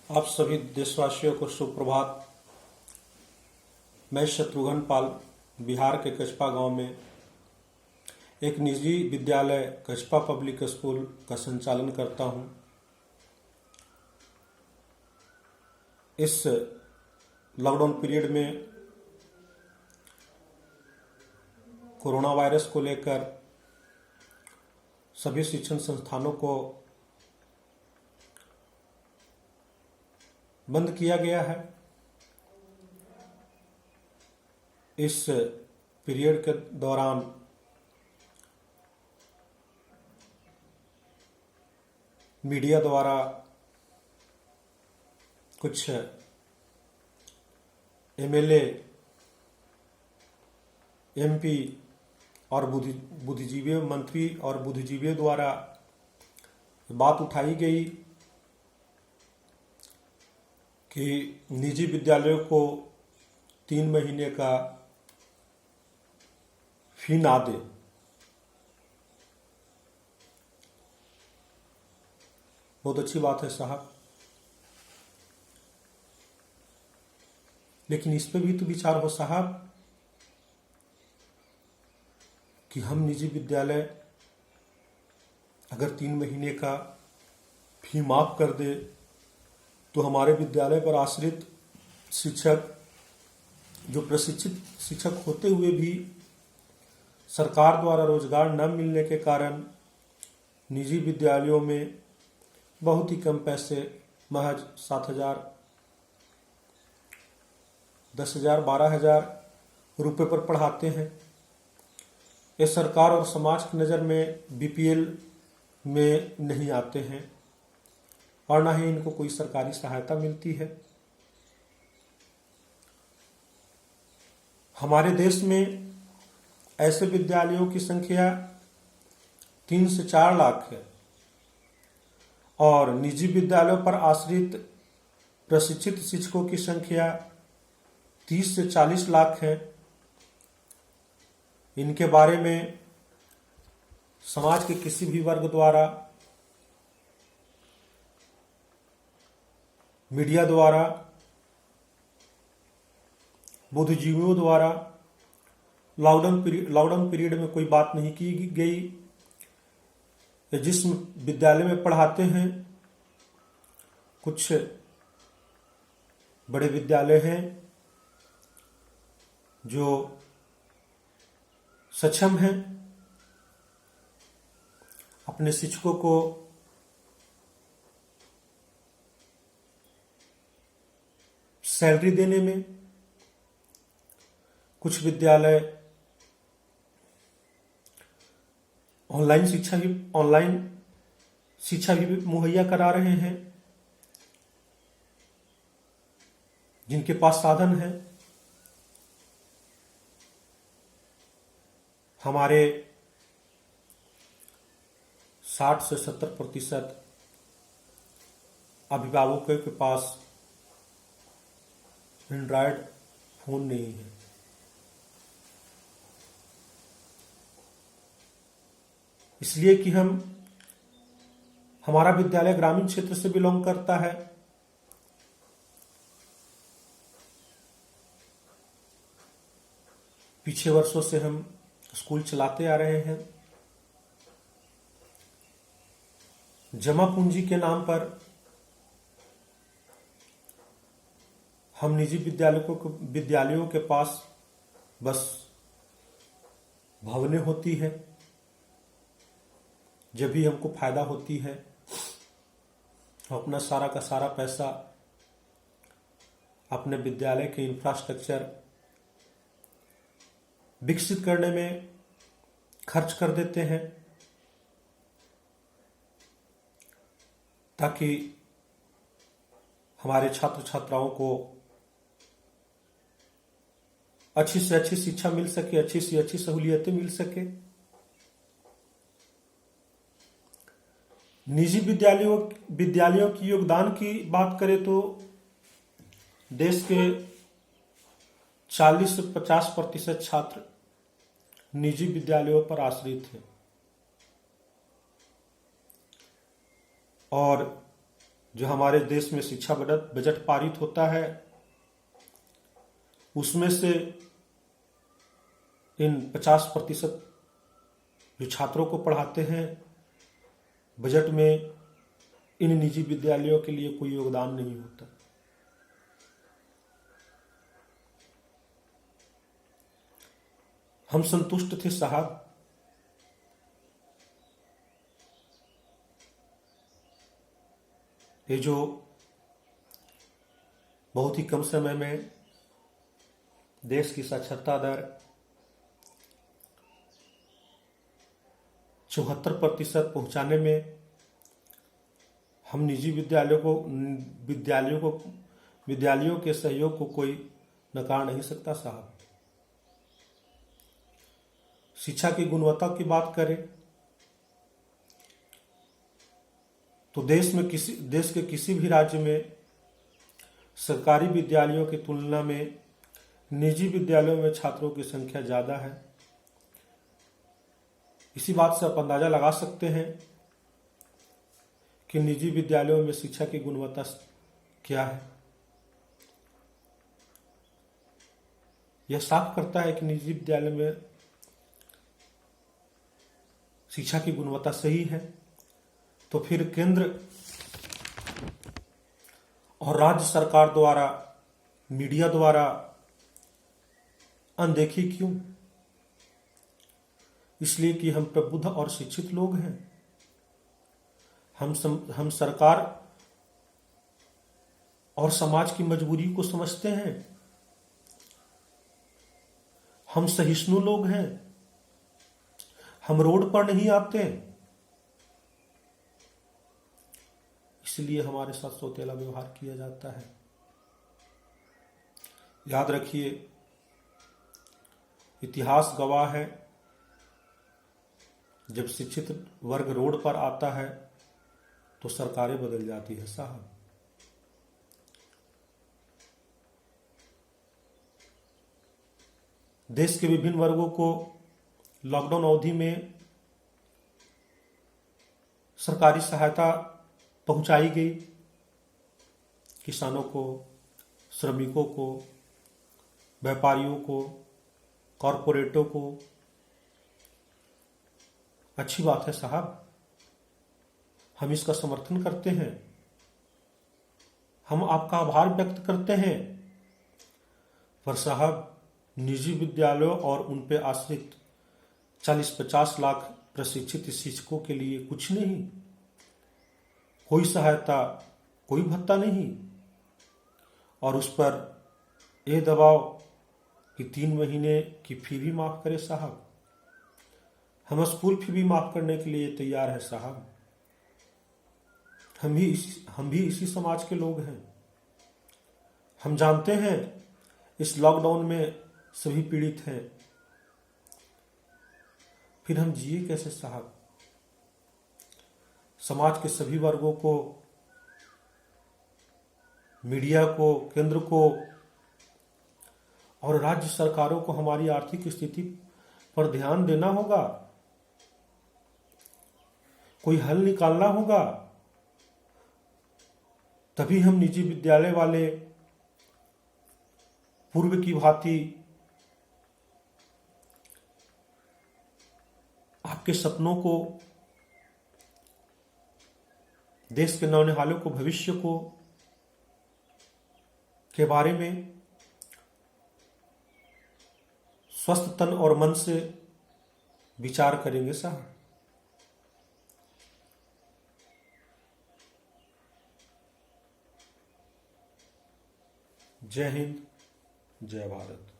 आप सभी देशवासियों को सुप्रभात। मैं शत्रुघ्न पाल बिहार के कचपा गांव में एक निजी विद्यालय कचपा पब्लिक स्कूल का संचालन करता हूं। इस लॉकडाउन पीरियड में कोरोना वायरस को लेकर सभी शिक्षण संस्थानों को बंद किया गया है। इस पीरियड के दौरान मीडिया द्वारा कुछ एमएलए, एमपी और बुद्धिजीवी मंत्री और बुद्धिजीवियों द्वारा बात उठाई गई कि निजी विद्यालयों को 3 महीने का फी ना दे। बहुत अच्छी बात है साहब, लेकिन इस पे भी तो विचार हो साहब कि हम निजी विद्यालय अगर 3 महीने का फी माफ कर दे तो हमारे विद्यालय पर आश्रित शिक्षक, जो प्रशिक्षित शिक्षक होते हुए भी सरकार द्वारा रोजगार न मिलने के कारण निजी विद्यालयों में बहुत ही कम पैसे, महज 7,000, 10,000, 12,000 रुपये पर पढ़ाते हैं। ये सरकार और समाज की नज़र में बीपीएल में नहीं आते हैं और न ही इनको कोई सरकारी सहायता मिलती है। हमारे देश में ऐसे विद्यालयों की संख्या 3 से 4 लाख है और निजी विद्यालयों पर आश्रित प्रशिक्षित शिक्षकों की संख्या 30 से 40 लाख है। इनके बारे में समाज के किसी भी वर्ग द्वारा, मीडिया द्वारा, बुद्धिजीवियों द्वारा लॉकडाउन पीरियड में कोई बात नहीं की गई। जिस विद्यालय में पढ़ाते हैं, कुछ बड़े विद्यालय हैं जो सक्षम हैं अपने शिक्षकों को सैलरी देने में। कुछ विद्यालय ऑनलाइन शिक्षा भी मुहैया करा रहे हैं जिनके पास साधन है। हमारे 60 से 70% अभिभावकों के पास एंड्रॉयड फोन नहीं है। इसलिए कि हमारा विद्यालय ग्रामीण क्षेत्र से बिलोंग करता है। पिछले वर्षों से हम स्कूल चलाते आ रहे हैं। जमा पूंजी के नाम पर हम निजी विद्यालयों के पास बस भवनें होती है। जब भी हमको फायदा होती है हम अपना सारा का सारा पैसा अपने विद्यालय के इंफ्रास्ट्रक्चर विकसित करने में खर्च कर देते हैं ताकि हमारे छात्र छात्राओं को अच्छी से अच्छी शिक्षा मिल सके, अच्छी से अच्छी सहूलियतें मिल सके। निजी विद्यालयों की योगदान की बात करें तो देश के 40 से 50% छात्र निजी विद्यालयों पर आश्रित हैं और जो हमारे देश में शिक्षा बजट पारित होता है, उसमें से इन 50% जो छात्रों को पढ़ाते हैं, बजट में इन निजी विद्यालयों के लिए कोई योगदान नहीं होता। हम संतुष्ट थे साहब, ये जो बहुत ही कम समय में देश की साक्षरता दर 74% पहुंचाने में हम निजी विद्यालयों के सहयोग को कोई नकार नहीं सकता साहब। शिक्षा की गुणवत्ता की बात करें तो देश के किसी भी राज्य में सरकारी विद्यालयों की तुलना में निजी विद्यालयों में छात्रों की संख्या ज्यादा है। इसी बात से आप अंदाजा लगा सकते हैं कि निजी विद्यालयों में शिक्षा की गुणवत्ता क्या है। यह साफ करता है कि निजी विद्यालय में शिक्षा की गुणवत्ता सही है, तो फिर केंद्र और राज्य सरकार द्वारा, मीडिया द्वारा अनदेखी क्यों? इसलिए कि हम प्रबुद्ध और शिक्षित लोग हैं। हम सरकार और समाज की मजबूरी को समझते हैं। हम सहिष्णु लोग हैं। हम रोड पर नहीं आते, इसलिए हमारे साथ सौतेला व्यवहार किया जाता है। याद रखिए, इतिहास गवाह है, जब शिक्षित वर्ग रोड पर आता है तो सरकारें बदल जाती है साहब। देश के विभिन्न वर्गों को लॉकडाउन अवधि में सरकारी सहायता पहुंचाई गई। किसानों को, श्रमिकों को, व्यापारियों को, कॉरपोरेटों को। अच्छी बात है साहब, हम इसका समर्थन करते हैं, हम आपका आभार व्यक्त करते हैं। पर साहब, निजी विद्यालयों और उन पर आश्रित 40-50 लाख प्रशिक्षित शिक्षकों के लिए कुछ नहीं, कोई सहायता, कोई भत्ता नहीं, और उस पर यह दबाव कि 3 महीने की फी भी माफ करे साहब। हम स्कूल फी भी माफ करने के लिए तैयार है साहब। हम भी इसी समाज के लोग हैं। हम जानते हैं इस लॉकडाउन में सभी पीड़ित हैं, फिर हम जिए कैसे साहब? समाज के सभी वर्गों को, मीडिया को, केंद्र को और राज्य सरकारों को हमारी आर्थिक स्थिति पर ध्यान देना होगा, कोई हल निकालना होगा। तभी हम निजी विद्यालय वाले पूर्व की भांति आपके सपनों को, देश के नौनिहालों को, भविष्य को के बारे में स्वस्थ तन और मन से विचार करेंगे साहब। जय हिंद, जय भारत।